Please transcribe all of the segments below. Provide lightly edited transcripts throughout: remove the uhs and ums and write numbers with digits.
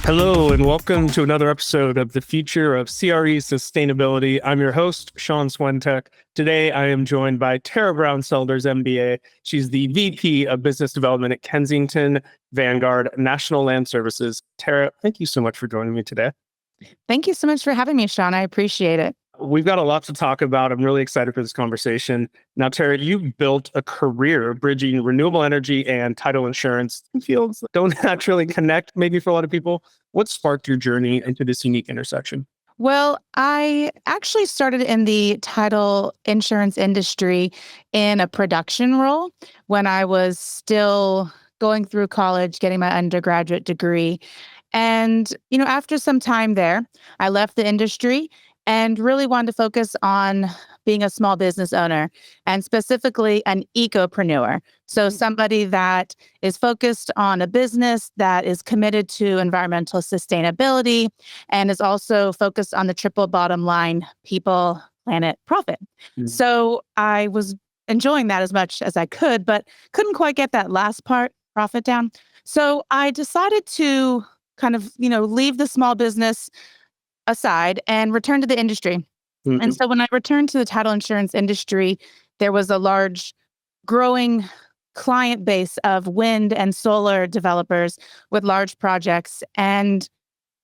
Hello, and welcome to another episode of the Future of CRE Sustainability. I'm your host, Sean Swentek. Today, I am joined by Tara Brown-Selders, MBA. She's the VP of Business Development at Kensington Vanguard National Land Services. Tara, thank you so much for joining me today. Thank you so much for having me, Sean. I appreciate it. We've got a lot to talk about. I'm really excited for this conversation. Now, Tara, you built a career bridging renewable energy and title insurance fields that don't naturally connect, maybe for a lot of people. What sparked your journey into this unique intersection? Well, I actually started in the title insurance industry in a production role when I was still going through college, getting my undergraduate degree. And, after some time there, I left the industry and really wanted to focus on being a small business owner and specifically an ecopreneur. So somebody that is focused on a business that is committed to environmental sustainability and is also focused on the triple bottom line, people, planet, profit. So I was enjoying that as much as I could, but couldn't quite get that last part, profit, down. So I decided to kind of, leave the small business aside and return to the industry. And so when I returned to the title insurance industry, there was a large growing client base of wind and solar developers with large projects. And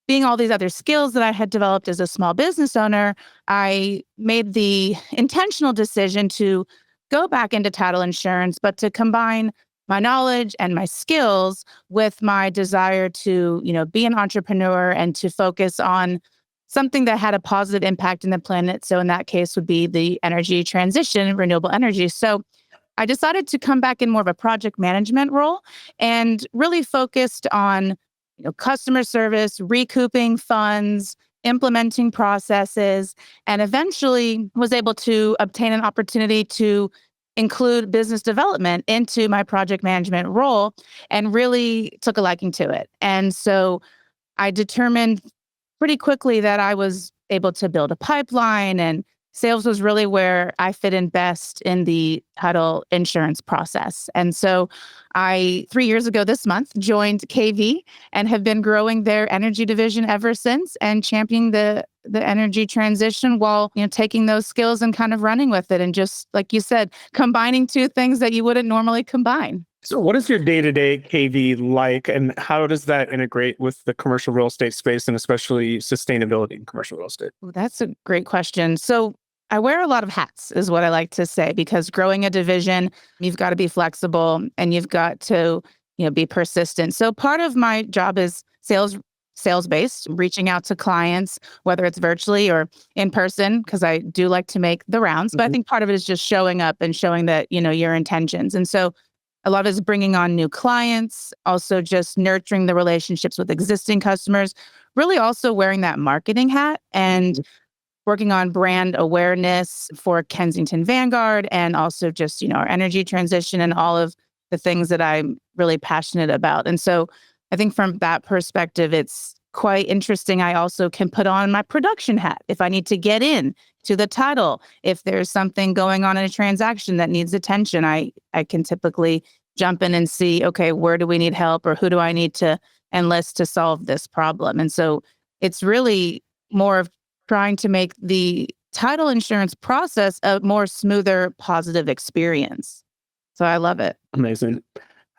being all these other skills that I had developed as a small business owner, I made the intentional decision to go back into title insurance, but to combine my knowledge and my skills with my desire to, be an entrepreneur and to focus on something that had a positive impact in the planet. So in that case would be the energy transition, renewable energy. So I decided to come back in more of a project management role and really focused on, customer service, recouping funds, implementing processes, and eventually was able to obtain an opportunity to include business development into my project management role and really took a liking to it. And so I determined pretty quickly that I was able to build a pipeline, and sales was really where I fit in best in the title insurance process. And so I, 3 years ago this month, joined KV and have been growing their energy division ever since and championing the energy transition while, taking those skills and kind of running with it. And just like you said, combining two things that you wouldn't normally combine. So what is your day-to-day KV like, and how does that integrate with the commercial real estate space and especially sustainability in commercial real estate? Well, that's a great question. So I wear a lot of hats is what I like to say, because growing a division, you've got to be flexible and you've got to, be persistent. So part of my job is sales-based, reaching out to clients, whether it's virtually or in person, because I do like to make the rounds. But I think part of it is just showing up and showing that, your intentions. And so a lot of it is bringing on new clients, also just nurturing the relationships with existing customers, really also wearing that marketing hat and working on brand awareness for Kensington Vanguard and also just, our energy transition and all of the things that I'm really passionate about. And so I think from that perspective, it's quite interesting. I also can put on my production hat if I need to get in to the title. If there's something going on in a transaction that needs attention, I can typically jump in and see, okay, where do we need help or who do I need to enlist to solve this problem? And so it's really more of trying to make the title insurance process a more smoother, positive experience. So I love it. Amazing.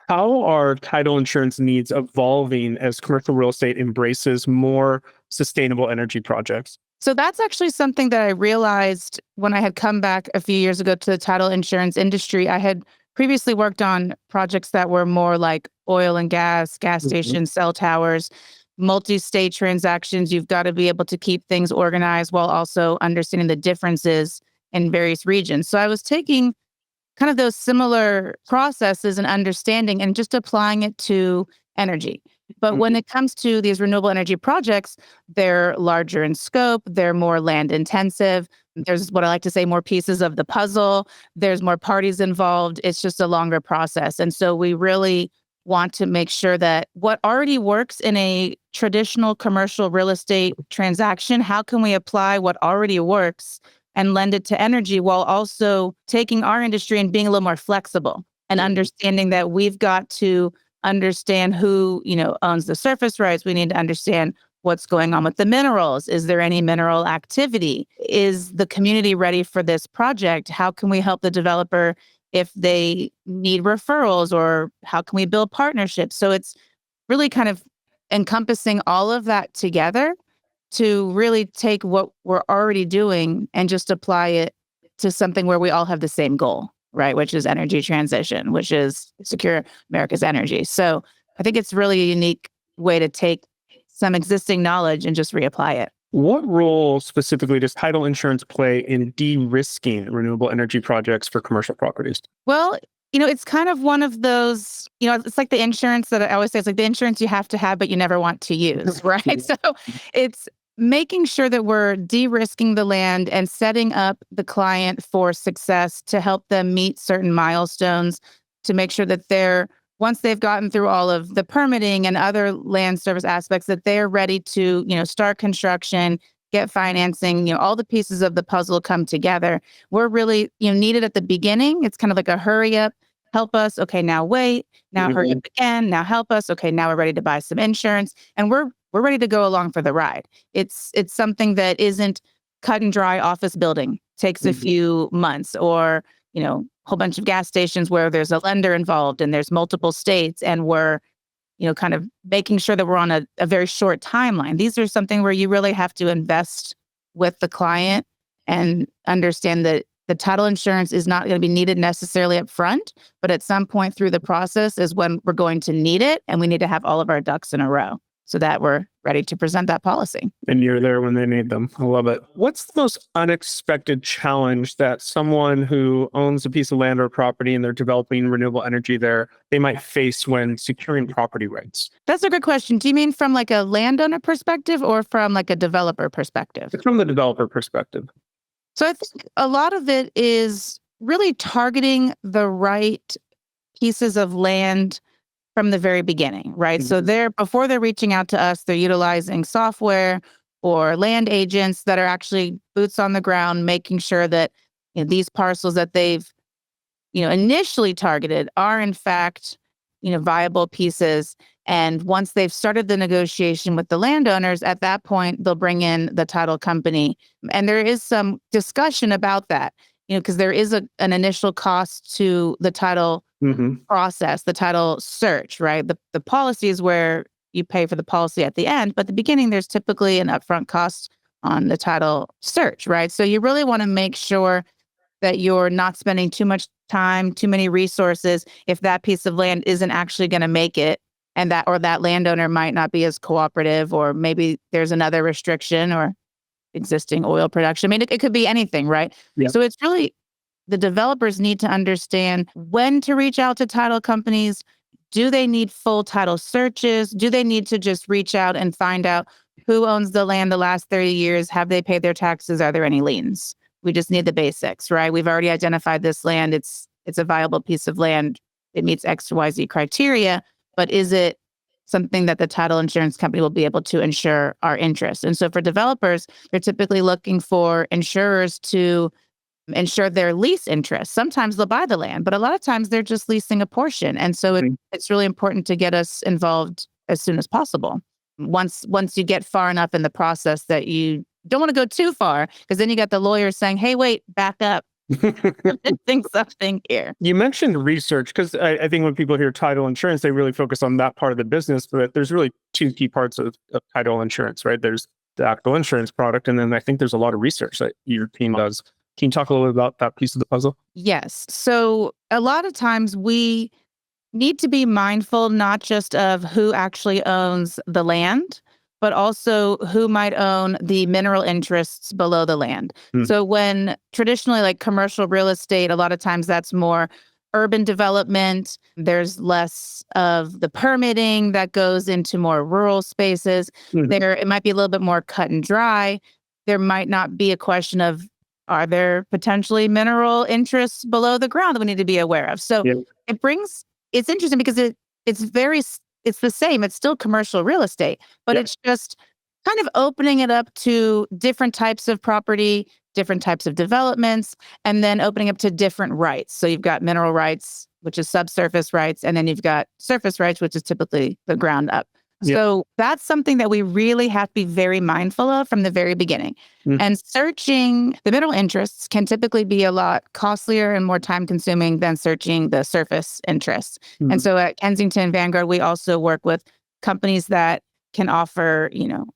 How are title insurance needs evolving as commercial real estate embraces more sustainable energy projects? So that's actually something that I realized when I had come back a few years ago to the title insurance industry. I had previously worked on projects that were more like oil and gas stations, cell towers, multi-state transactions. You've got to be able to keep things organized while also understanding the differences in various regions. So I was taking kind of those similar processes and understanding and just applying it to energy. But when it comes to these renewable energy projects, they're larger in scope, they're more land intensive. There's what I like to say, more pieces of the puzzle. There's more parties involved. It's just a longer process. And so we really want to make sure that what already works in a traditional commercial real estate transaction, how can we apply what already works and lend it to energy while also taking our industry and being a little more flexible and understanding that we've got to understand who, owns the surface rights. We need to understand what's going on with the minerals. Is there any mineral activity? Is the community ready for this project? How can we help the developer if they need referrals, or how can we build partnerships? So it's really kind of encompassing all of that together to really take what we're already doing and just apply it to something where we all have the same goal, right? Which is energy transition, which is secure America's energy. So I think it's really a unique way to take some existing knowledge and just reapply it. What role specifically does title insurance play in de-risking renewable energy projects for commercial properties? Well, it's kind of one of those, it's like the insurance that I always say, it's like the insurance you have to have, but you never want to use, right? So it's making sure that we're de-risking the land and setting up the client for success to help them meet certain milestones, to make sure that once they've gotten through all of the permitting and other land service aspects, that they're ready to, start construction, get financing, all the pieces of the puzzle come together. We're really, needed at the beginning. It's kind of like a hurry up, help us. Okay, now wait, now hurry up again, now help us. Okay, now we're ready to buy some insurance. And we're ready to go along for the ride. It's something that isn't cut and dry office building, takes a few months, or, whole bunch of gas stations where there's a lender involved and there's multiple states, and we're, kind of making sure that we're on a very short timeline. These are something where you really have to invest with the client and understand that the title insurance is not going to be needed necessarily up front, but at some point through the process is when we're going to need it, and we need to have all of our ducks in a row so that we're ready to present that policy. And you're there when they need them. I love it. What's the most unexpected challenge that someone who owns a piece of land or property and they're developing renewable energy there, they might face when securing property rights? That's a good question. Do you mean from like a landowner perspective or from like a developer perspective? It's from the developer perspective. So I think a lot of it is really targeting the right pieces of land from the very beginning, right? So before they're reaching out to us, they're utilizing software or land agents that are actually boots on the ground, making sure that these parcels that they've initially targeted are in fact viable pieces. And once they've started the negotiation with the landowners, at that point they'll bring in the title company, and there is some discussion about that, because there is an initial cost to the title process, the title search, right? The policy is where you pay for the policy at the end, but at the beginning, there's typically an upfront cost on the title search, right? So you really want to make sure that you're not spending too much time, too many resources, if that piece of land isn't actually going to make it, and that landowner might not be as cooperative, or maybe there's another restriction or existing oil production. I mean, it could be anything, right? Yeah. So it's really, the developers need to understand when to reach out to title companies. Do they need full title searches? Do they need to just reach out and find out who owns the land the last 30 years? Have they paid their taxes? Are there any liens? We just need the basics, right? We've already identified this land. It's a viable piece of land. It meets XYZ criteria, but is it something that the title insurance company will be able to insure our interest? And so for developers, they're typically looking for insurers to insure their lease interest. Sometimes they'll buy the land, but a lot of times they're just leasing a portion. And so it's really important to get us involved as soon as possible. Once you get far enough in the process that you don't want to go too far, because then you got the lawyers saying, hey, wait, back up. Think something here. You mentioned research, because I think when people hear title insurance, they really focus on that part of the business, but there's really two key parts of title insurance, right? There's the actual insurance product, and then I think there's a lot of research that your team does. Can you talk a little bit about that piece of the puzzle? Yes. So a lot of times we need to be mindful not just of who actually owns the land, but also who might own the mineral interests below the land. So when traditionally, like commercial real estate, a lot of times that's more urban development. There's less of the permitting that goes into more rural spaces. It might be a little bit more cut and dry. There might not be a question of, are there potentially mineral interests below the ground that we need to be aware of? So it's interesting because it's the same. It's still commercial real estate, but it's just kind of opening it up to different types of property, different types of developments, and then opening up to different rights. So you've got mineral rights, which is subsurface rights, and then you've got surface rights, which is typically the ground up. Yep. So that's something that we really have to be very mindful of from the very beginning. And searching the mineral interests can typically be a lot costlier and more time consuming than searching the surface interests. And so at Kensington Vanguard, we also work with companies that can offer,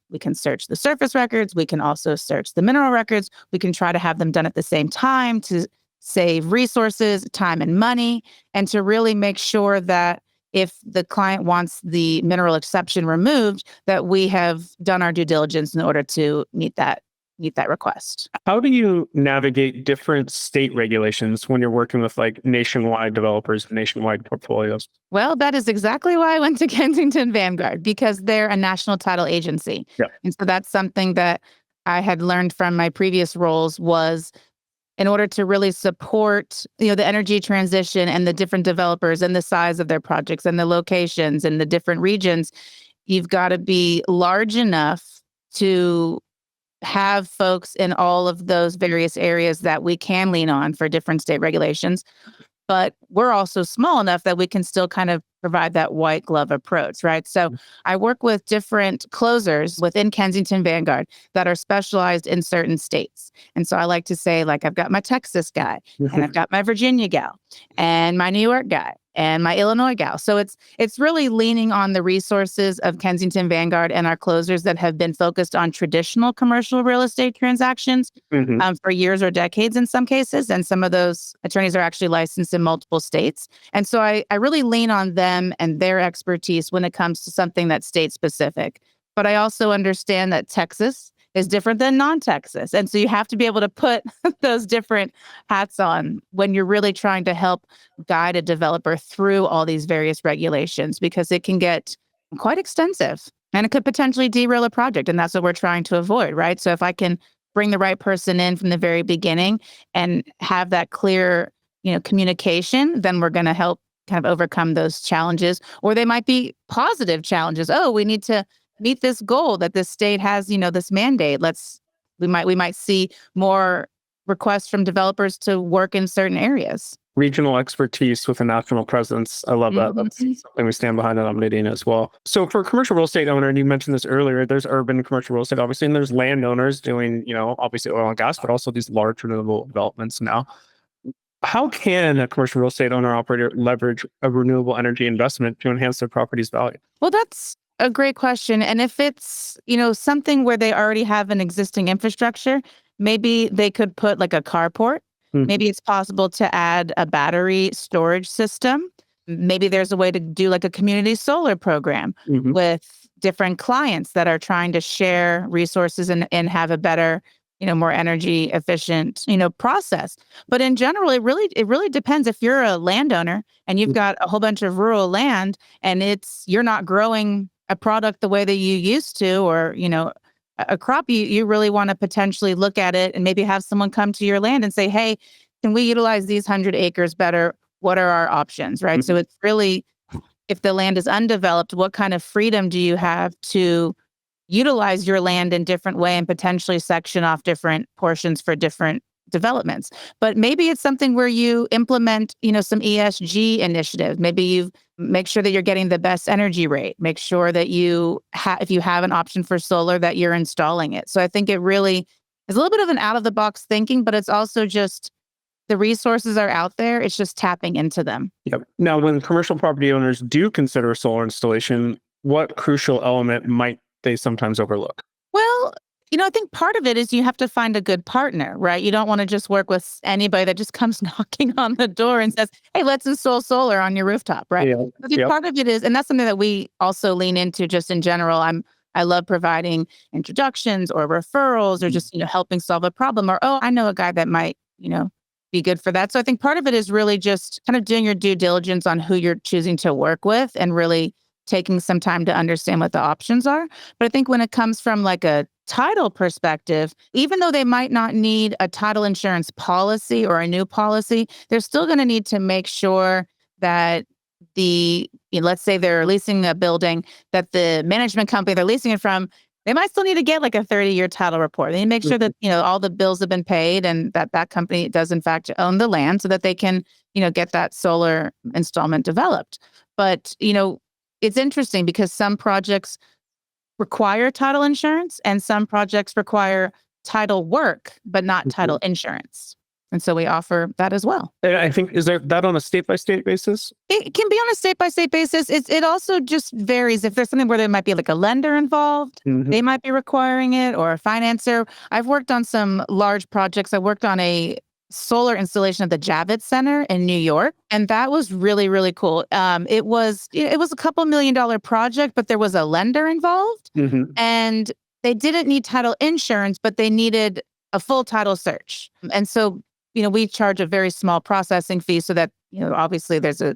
we can search the surface records. We can also search the mineral records. We can try to have them done at the same time to save resources, time, and money, and to really make sure that if the client wants the mineral exception removed, that we have done our due diligence in order to meet that request. How do you navigate different state regulations when you're working with like nationwide developers, nationwide portfolios? Well, that is exactly why I went to Kensington Vanguard, because they're a national title agency. Yeah. And so that's something that I had learned from my previous roles was in order to really support, the energy transition and the different developers and the size of their projects and the locations and the different regions, you've got to be large enough to have folks in all of those various areas that we can lean on for different state regulations. But we're also small enough that we can still kind of provide that white glove approach, right? So I work with different closers within Kensington Vanguard that are specialized in certain states. And so I like to say, like, I've got my Texas guy, and I've got my Virginia gal, and my New York guy, and my Illinois gal. So it's really leaning on the resources of Kensington Vanguard and our closers that have been focused on traditional commercial real estate transactions for years or decades in some cases. And some of those attorneys are actually licensed in multiple states. And so I really lean on them and their expertise when it comes to something that's state specific. But I also understand that Texas is different than non-Texas. And so you have to be able to put those different hats on when you're really trying to help guide a developer through all these various regulations, because it can get quite extensive and it could potentially derail a project. And that's what we're trying to avoid, right? So if I can bring the right person in from the very beginning and have that clear, communication, then we're going to help kind of overcome those challenges. Or they might be positive challenges. Oh, we need to meet this goal that this state has, this mandate. We might see more requests from developers to work in certain areas. Regional expertise with a national presence. I love that. That's something we stand behind on Omnidian as well. So for a commercial real estate owner, and you mentioned this earlier, there's urban commercial real estate, obviously, and there's landowners doing, obviously oil and gas, but also these large renewable developments now. How can a commercial real estate owner operator leverage a renewable energy investment to enhance their property's value? Well, that's a great question. And if it's, something where they already have an existing infrastructure, maybe they could put like a carport. Maybe it's possible to add a battery storage system. Maybe there's a way to do like a community solar program with different clients that are trying to share resources and have a better, more energy efficient, process. But in general, it really depends. If you're a landowner and you've got a whole bunch of rural land and you're not growing a product the way that you used to, or, a crop, you really want to potentially look at it and maybe have someone come to your land and say, hey, can we utilize these 100 acres better? What are our options, right? So it's really, if the land is undeveloped, what kind of freedom do you have to utilize your land in different way and potentially section off different portions for different developments? But maybe it's something where you implement, some ESG initiatives. Maybe you make sure that you're getting the best energy rate. Make sure that if you have an option for solar, that you're installing it. So I think it really is a little bit of an out of the box thinking, but it's also just the resources are out there. It's just tapping into them. Yep. Now, when commercial property owners do consider solar installation, what crucial element might they sometimes overlook? Well, I think part of it is you have to find a good partner, right? You don't want to just work with anybody that just comes knocking on the door and says, hey, let's install solar on your rooftop, right? Yeah. I think part of it is, and that's something that we also lean into just in general. I love providing introductions or referrals or just, helping solve a problem, or, oh, I know a guy that might, be good for that. So I think part of it is really just kind of doing your due diligence on who you're choosing to work with and really taking some time to understand what the options are. But I think when it comes from like a title perspective, even though they might not need a title insurance policy or a new policy, they're still going to need to make sure that let's say they're leasing a building, that the management company they're leasing it from They might still need to get like a 30-year title report. They need to make sure that, all the bills have been paid and that company does in fact own the land so that they can, get that solar installment developed. But, it's interesting because some projects require title insurance and some projects require title work, but not title insurance. And so we offer that as well. And I think, is there that on a state-by-state basis? It can be on a state-by-state basis. It also just varies. If there's something where there might be like a lender involved, they might be requiring it, or a financer. I've worked on some large projects. I worked on a solar installation at the Javits Center in New York, and that was really, really cool. It was a couple $1 million project, but there was a lender involved, and they didn't need title insurance, but they needed a full title search. And so, we charge a very small processing fee so that, obviously there's a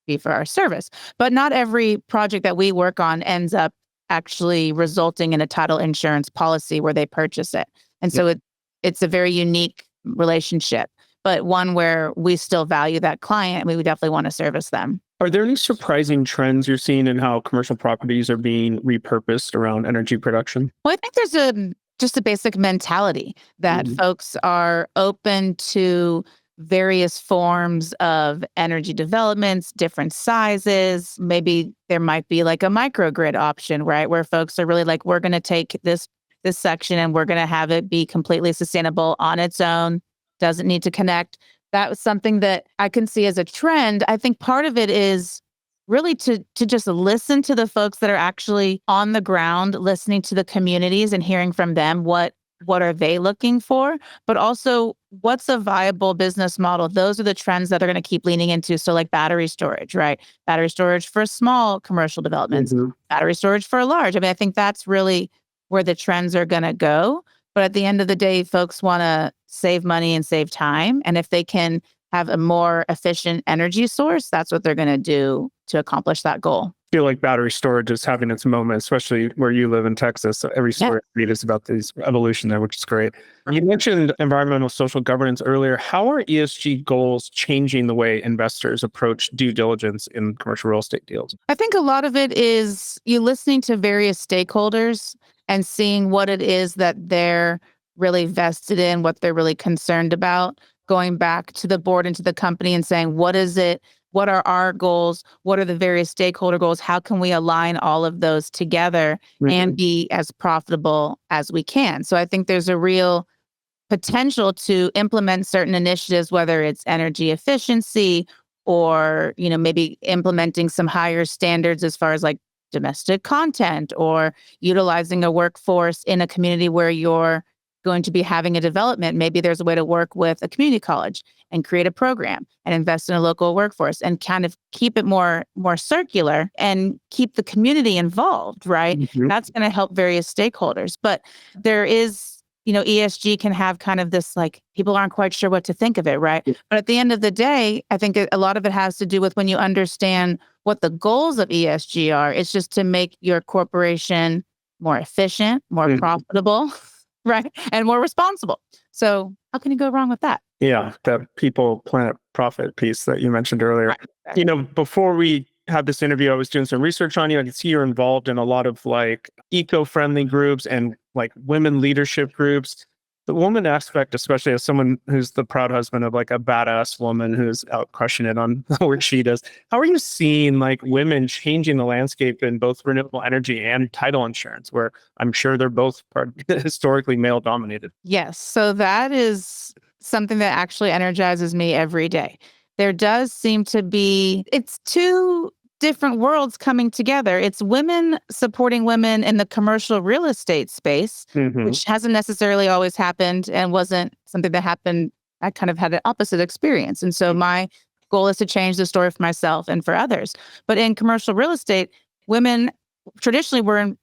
fee for our service. But not every project that we work on ends up actually resulting in a title insurance policy where they purchase it. And so it's a very unique relationship, but one where we still value that client and we would definitely want to service them. Are there any surprising trends you're seeing in how commercial properties are being repurposed around energy production? Well, I think there's just a basic mentality that folks are open to various forms of energy developments, different sizes. Maybe there might be like a microgrid option, right? Where folks are really like, we're going to take this section and we're going to have it be completely sustainable on its own, doesn't need to connect. That was something that I can see as a trend. I think part of it is really to just listen to the folks that are actually on the ground, listening to the communities and hearing from them what are they looking for, but also what's a viable business model. Those are the trends that they're going to keep leaning into. So like battery storage, right? Battery storage for small commercial developments, battery storage for large. I mean, I think that's really where the trends are going to go. But at the end of the day, folks want to save money and save time. And if they can have a more efficient energy source, that's what they're going to do to accomplish that goal. I feel like battery storage is having its moment, especially where you live in Texas. So every story I read is about this evolution there, which is great. You mentioned environmental social governance earlier. How are ESG goals changing the way investors approach due diligence in commercial real estate deals? I think a lot of it is you listening to various stakeholders and seeing what it is that they're really vested in, what they're really concerned about, going back to the board and to the company and saying, what is it? What are our goals? What are the various stakeholder goals? How can we align all of those together and be as profitable as we can? So I think there's a real potential to implement certain initiatives, whether it's energy efficiency or, maybe implementing some higher standards as far as like domestic content or utilizing a workforce in a community where you're going to be having a development. Maybe there's a way to work with a community college and create a program and invest in a local workforce and kind of keep it more circular and keep the community involved, right? That's going to help various stakeholders. But there is, ESG can have kind of this like, people aren't quite sure what to think of it, right? But at the end of the day, I think a lot of it has to do with when you understand what the goals of ESG are. It's just to make your corporation more efficient, more profitable, right? And more responsible. So how can you go wrong with that? Yeah, that people, planet, profit piece that you mentioned earlier. Right. Before we had this interview, I was doing some research on you. I can see you're involved in a lot of like eco-friendly groups and like women leadership groups. The woman aspect, especially as someone who's the proud husband of like a badass woman who's out crushing it on the work she does. How are you seeing like women changing the landscape in both renewable energy and title insurance, where I'm sure they're both historically male dominated? Yes. So that is something that actually energizes me every day. There does seem to be, it's two different worlds coming together. It's women supporting women in the commercial real estate space, which hasn't necessarily always happened and wasn't something that happened. I kind of had an opposite experience. And so my goal is to change the story for myself and for others. But in commercial real estate, women traditionally were in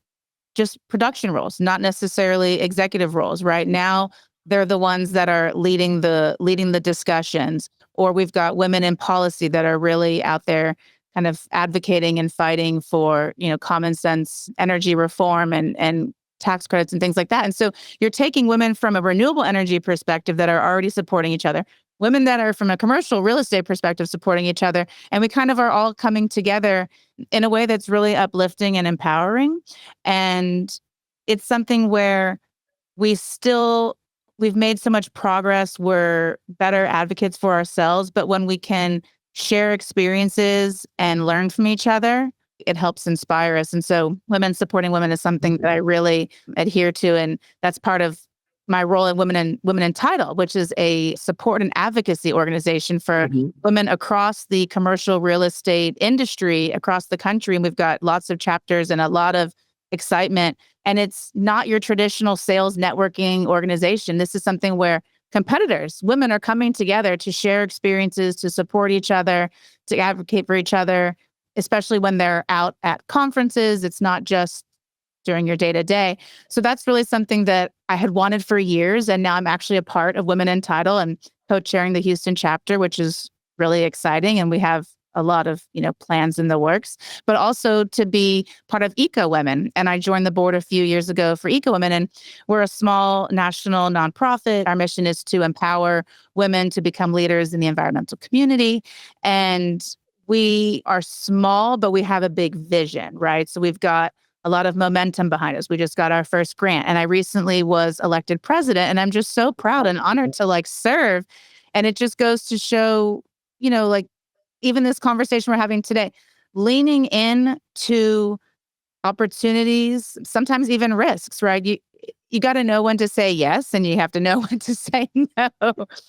just production roles, not necessarily executive roles. Right now, they're the ones that are leading the discussions, or we've got women in policy that are really out there kind of advocating and fighting for, common sense energy reform and tax credits and things like that. And so you're taking women from a renewable energy perspective that are already supporting each other, women that are from a commercial real estate perspective supporting each other. And we kind of are all coming together in a way that's really uplifting and empowering. And it's something where we've made so much progress. We're better advocates for ourselves, but when we can share experiences and learn from each other, it helps inspire us. And so women supporting women is something that I really adhere to. And that's part of my role in Women in Title, which is a support and advocacy organization for women across the commercial real estate industry across the country. And we've got lots of chapters and a lot of excitement. And it's not your traditional sales networking organization. This is something where competitors, women, are coming together to share experiences, to support each other, to advocate for each other, especially when they're out at conferences. It's not just during your day-to-day. So that's really something that I had wanted for years. And now I'm actually a part of Women in Title and co-chairing the Houston chapter, which is really exciting. And we have a lot of, plans in the works, but also to be part of EcoWomen. And I joined the board a few years ago for EcoWomen. And we're a small national nonprofit. Our mission is to empower women to become leaders in the environmental community. And we are small, but we have a big vision, right? So we've got a lot of momentum behind us. We just got our first grant. And I recently was elected president, and I'm just so proud and honored to serve. And it just goes to show, even this conversation we're having today, leaning in to opportunities, sometimes even risks, right? You got to know when to say yes, and you have to know when to say no.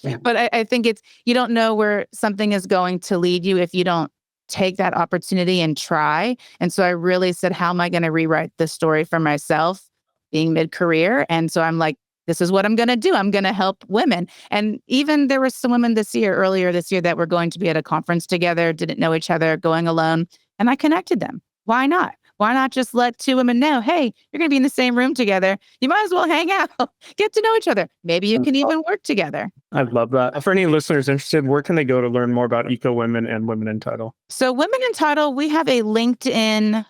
Yeah. But I think you don't know where something is going to lead you if you don't take that opportunity and try. And so I really said, how am I going to rewrite this story for myself being mid-career? And so I'm like, this is what I'm going to do. I'm going to help women. And even there were some women earlier this year, that were going to be at a conference together, didn't know each other, going alone. And I connected them. Why not? Why not just let two women know, hey, you're going to be in the same room together. You might as well hang out, get to know each other. Maybe you can even work together. I love that. For any listeners interested, where can they go to learn more about EcoWomen and Women in Title? So Women in Title, we have a LinkedIn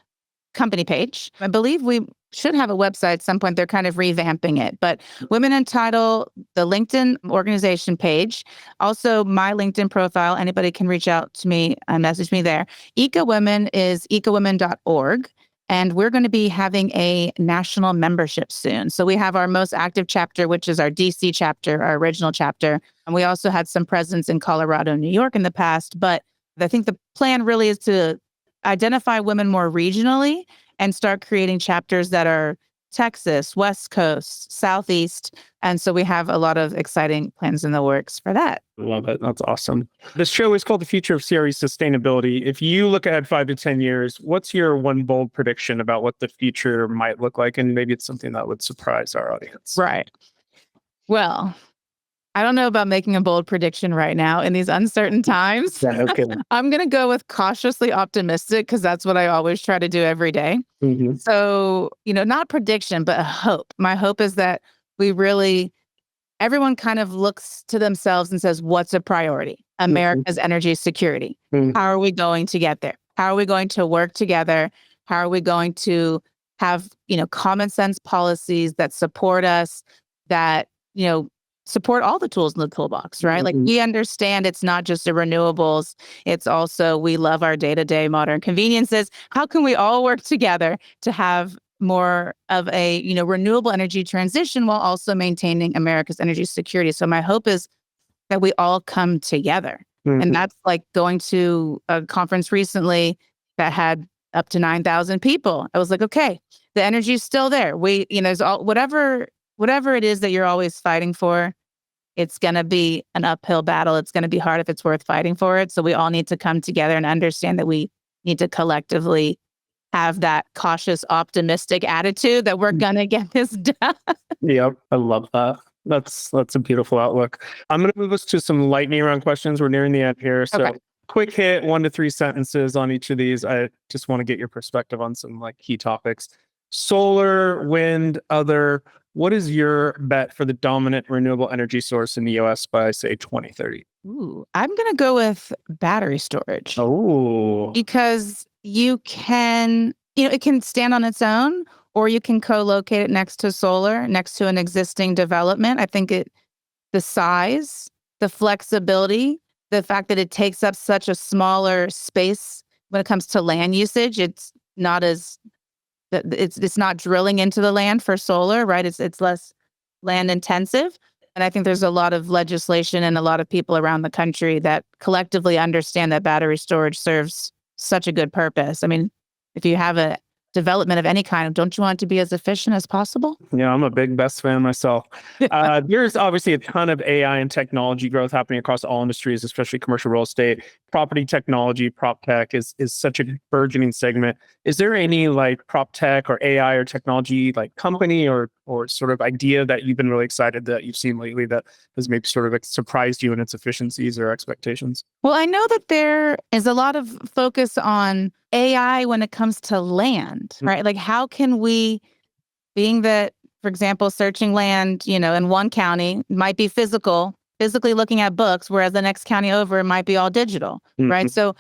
company page. I believe we should have a website at some point. They're kind of revamping it. But Women in Title, the LinkedIn organization page, also my LinkedIn profile, anybody can reach out to me and message me there. EcoWomen is ecowomen.org. And we're going to be having a national membership soon. So we have our most active chapter, which is our DC chapter, our original chapter. And we also had some presence in Colorado and New York in the past. But I think the plan really is to identify women more regionally and start creating chapters that are Texas, West Coast, Southeast. And so we have a lot of exciting plans in the works for that. Love it. That's awesome. This show is called The Future of CRE Sustainability. If you look ahead 5 to 10 years, what's your one bold prediction about what the future might look like? And maybe it's something that would surprise our audience. Right. Well, I don't know about making a bold prediction right now in these uncertain times. Yeah, okay. I'm going to go with cautiously optimistic, because that's what I always try to do every day. Mm-hmm. So, not prediction, but a hope. My hope is that everyone kind of looks to themselves and says, what's a priority? America's energy security. How are we going to get there? How are we going to work together? How are we going to have, common sense policies that support us, that, support all the tools in the toolbox, right? Like, we understand it's not just the renewables. It's also, we love our day-to-day modern conveniences. How can we all work together to have more of a, renewable energy transition while also maintaining America's energy security? So my hope is that we all come together. And that's like going to a conference recently that had up to 9,000 people. I was like, okay, the energy is still there. There's whatever it is that you're always fighting for, it's going to be an uphill battle. It's going to be hard if it's worth fighting for it. So we all need to come together and understand that we need to collectively have that cautious, optimistic attitude that we're going to get this done. Yep. I love that. That's a beautiful outlook. I'm going to move us to some lightning round questions. We're nearing the end here. So okay. Quick hit, 1 to 3 sentences on each of these. I just want to get your perspective on some key topics. Solar, wind, other. What is your bet for the dominant renewable energy source in the US by, say, 2030? Ooh, I'm going to go with battery storage. Oh. Because you can, it can stand on its own, or you can co-locate it next to solar, next to an existing development. I think the size, the flexibility, the fact that it takes up such a smaller space when it comes to land usage, it's not as It's not drilling into the land for solar, right? It's less land intensive. And I think there's a lot of legislation and a lot of people around the country that collectively understand that battery storage serves such a good purpose. I mean, if you have a development of any kind, don't you want it to be as efficient as possible? Yeah, I'm a big BESS fan myself. There's obviously a ton of AI and technology growth happening across all industries, especially commercial real estate. Property technology, prop tech is such a burgeoning segment. Is there any like prop tech or AI or technology like company or sort of idea that you've been really excited that you've seen lately that has maybe sort of like surprised you in its efficiencies or expectations? Well, I know that there is a lot of focus on AI when it comes to land, right? Like, how can we, being that, for example, searching land, in one county might be physically looking at books, whereas the next county over it might be all digital, right? So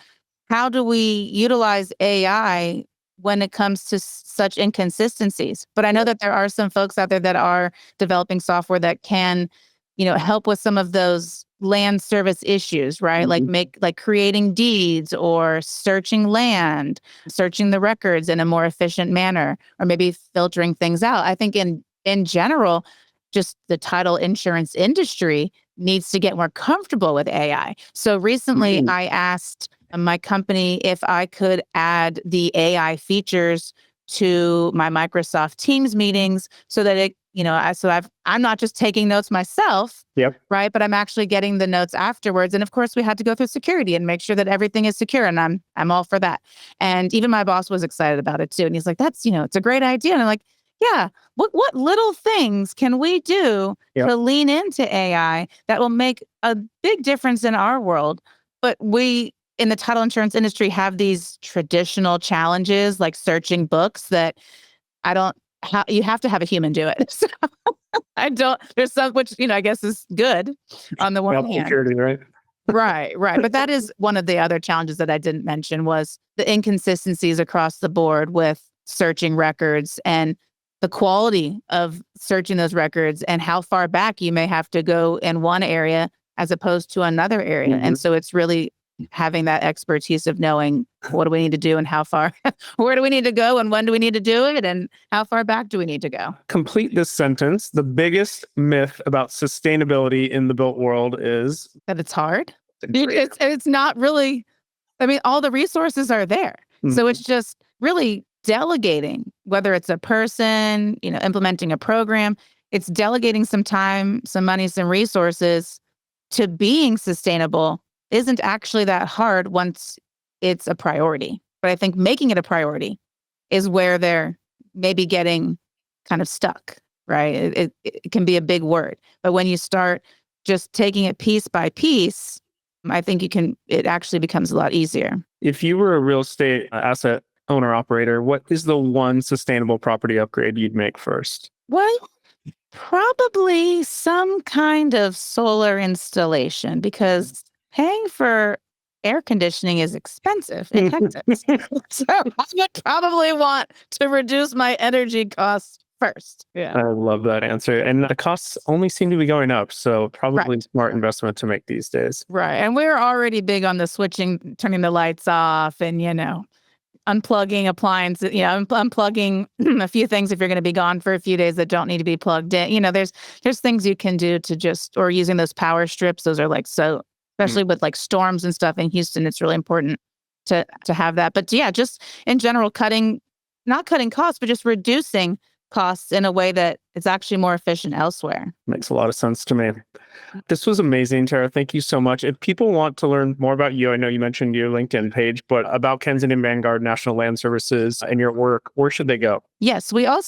how do we utilize AI when it comes to such inconsistencies? But I know that there are some folks out there that are developing software that can, help with some of those land service issues, right? Like creating deeds or searching land, searching the records in a more efficient manner, or maybe filtering things out. I think in general, just the title insurance industry needs to get more comfortable with AI. So recently I asked my company if I could add the AI features to my Microsoft Teams meetings so that it, I'm not just taking notes myself, right? But I'm actually getting the notes afterwards. And of course, we had to go through security and make sure that everything is secure. And I'm all for that. And even my boss was excited about it too. And he's like, "That's, it's a great idea." And I'm like, "Yeah, what little things can we do to lean into AI that will make a big difference in our world?" But we, in the title insurance industry, have these traditional challenges like searching books that you have to have a human do it. So there's some, which, I guess is good on the one hand. Security, right? Right. But that is one of the other challenges that I didn't mention was the inconsistencies across the board with searching records and the quality of searching those records and how far back you may have to go in one area as opposed to another area. And so it's really having that expertise of knowing what do we need to do and how far, where do we need to go and when do we need to do it and how far back do we need to go? Complete this sentence. The biggest myth about sustainability in the built world is that it's hard. It's not really, I mean, all the resources are there. So it's just really delegating, whether it's a person, implementing a program, it's delegating some time, some money, some resources to being sustainable isn't actually that hard once it's a priority. But I think making it a priority is where they're maybe getting kind of stuck, right? It can be a big word. But when you start just taking it piece by piece, I think it actually becomes a lot easier. If you were a real estate asset owner operator, what is the one sustainable property upgrade you'd make first? Well, probably some kind of solar installation because paying for air conditioning is expensive in Texas. So I would probably want to reduce my energy costs first. Yeah. I love that answer. And the costs only seem to be going up. So probably a smart investment to make these days. Right. And we're already big on the turning the lights off and, unplugging appliances, unplugging a few things if you're going to be gone for a few days that don't need to be plugged in. There's things you can do or using those power strips. Those are like so, especially with like storms and stuff in Houston, it's really important to have that. But yeah, just in general, not cutting costs, but just reducing costs in a way that it's actually more efficient elsewhere. Makes a lot of sense to me. This was amazing, Tara. Thank you so much. If people want to learn more about you, I know you mentioned your LinkedIn page, but about Kensington Vanguard, National Land Services, and your work, where should they go? Yes, we've got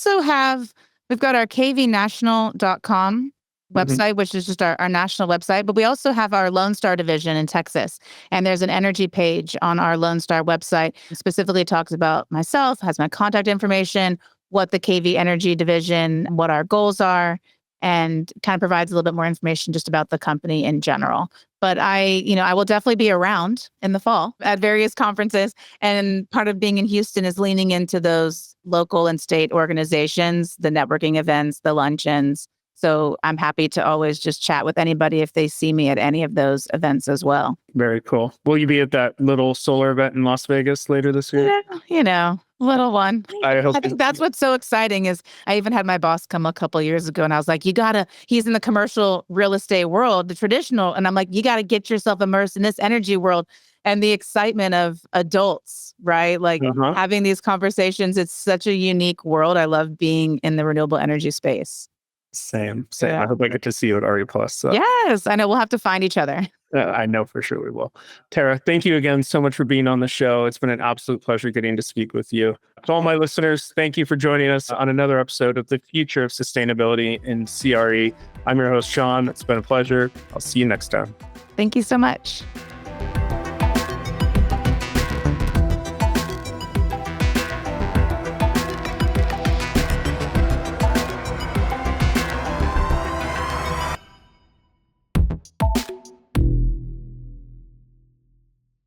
our kvnational.com website, which is just our national website, but we also have our Lone Star division in Texas. And there's an energy page on our Lone Star website. Specifically talks about myself, has my contact information, what the KV Energy division, what our goals are, and kind of provides a little bit more information just about the company in general. But I will definitely be around in the fall at various conferences. And part of being in Houston is leaning into those local and state organizations, the networking events, the luncheons. So I'm happy to always just chat with anybody if they see me at any of those events as well. Very cool. Will you be at that little solar event in Las Vegas later this year? Little one. I hope I think that's what's so exciting is I even had my boss come a couple of years ago and I was like, he's in the commercial real estate world, the traditional. And I'm like, you got to get yourself immersed in this energy world and the excitement of adults, right? Like having these conversations. It's such a unique world. I love being in the renewable energy space. Same. Yeah. I hope I get to see you at RE Plus. So. Yes, I know we'll have to find each other. I know for sure we will. Tara, thank you again so much for being on the show. It's been an absolute pleasure getting to speak with you. To all my listeners, thank you for joining us on another episode of The Future of Sustainability in CRE. I'm your host, Sean. It's been a pleasure. I'll see you next time. Thank you so much.